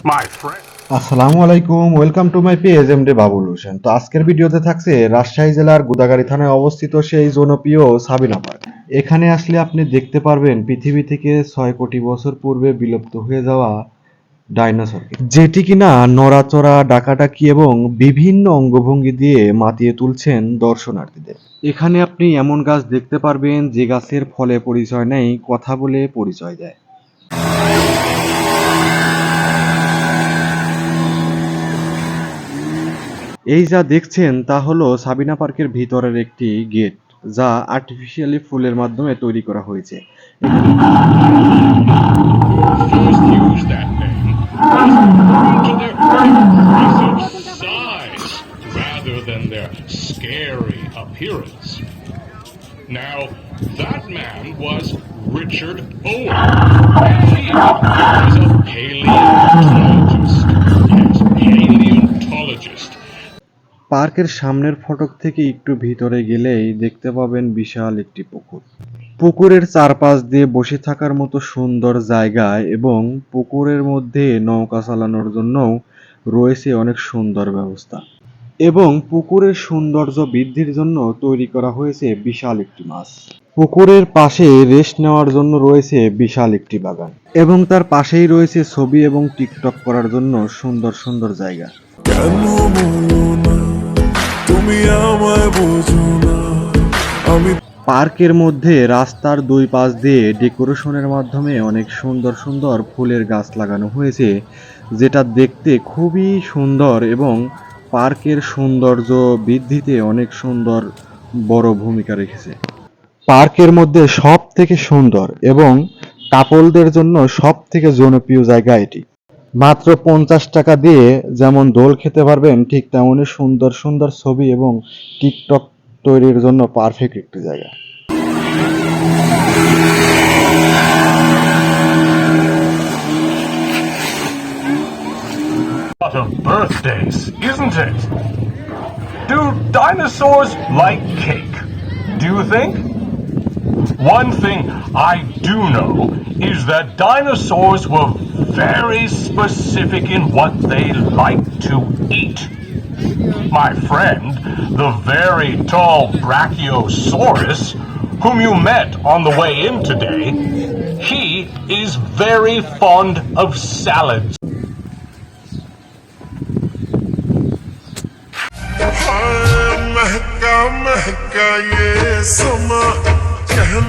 My friend. আসসালামু আলাইকুম, welcome to my page MD Babul Hossain. তো আজকের ভিডিওতে থাকছে রাজশাহী জেলার গোদাগাড়ী থানায় অবস্থিত সেই জনপ্রিয় সাবিনা পার্ক। এখানে আসলে আপনি দেখতে পারবেন পৃথিবী থেকে 6 কোটি বছর পূর্বে বিলুপ্ত হয়ে যাওয়া ডাইনোসরকে, যেটি কিনা নড়াচড়া, ডাকাডাকি এবং বিভিন্ন অঙ্গভঙ্গি দিয়ে মাতিয়ে তুলছেন দর্শনার্থীদের। এখানে আপনি এমন গাছ দেখতে পারবেন যে গাছের ফলে পরিচয় নেই, কথা বলে পরিচয় দেয়। এই যা দেখছেন তা হলো সাবিনা পার্কের ভিতরের একটি গেট, যা আর্টিফিশিয়ালি ফুলের মাধ্যমে তৈরি করা হয়েছে। First used that name was due to their impressive size rather than their scary appearance. Now, that man was Richard Owen. He was a paleontologist. Yes, paleontologist. পার্কের সামনের ফটক থেকে একটু ভিতরে গেলেই দেখতে পাবেন বিশাল একটি পুকুর। পুকুরের চারপাশ দিয়ে বসে থাকার মতো সুন্দর জায়গা এবং পুকুরের মধ্যে নৌকা চালানোর জন্যও রয়েছে অনেক সুন্দর ব্যবস্থা। এবং পুকুরের সৌন্দর্য বৃদ্ধির জন্য তৈরি করা হয়েছে বিশাল একটি মাছ। পুকুরের পাশে রেস্ট নেওয়ার জন্য রয়েছে বিশাল একটি বাগান এবং তার পাশেই রয়েছে ছবি এবং টিকটক করার জন্য সুন্দর সুন্দর জায়গা। কেন বলো না তুমি আমায় বোঝো না আমি পার্কের মধ্যে রাস্তার দুই পাশ দিয়ে ডেকোরেশনের মাধ্যমে অনেক সুন্দর সুন্দর ফুলের গাছ লাগানো হয়েছে, যেটা দেখতে খুবই সুন্দর এবং পার্কের সৌন্দর্য বৃদ্ধিতে অনেক সুন্দর বড় ভূমিকা রেখেছে। পার্কের মধ্যে সব থেকে সুন্দর এবং কাপলদের জন্য সব থেকে জনপ্রিয় জায়গা এটি। মাত্র 50 টাকা দিয়ে যেমন দোল খেতে পারবেন, ঠিক তেমনই সুন্দর সুন্দর ছবি এবং টিকটক তৈরির জন্য পারফেক্ট একটি জায়গা। Lot of birthdays, isn't it? Do dinosaurs like cake? Do you think? One thing I do know is that dinosaurs were very specific in what they liked to eat. My friend, the very tall Brachiosaurus, whom you met on the way in today, he is very fond of salads. महका महका ये समा कहने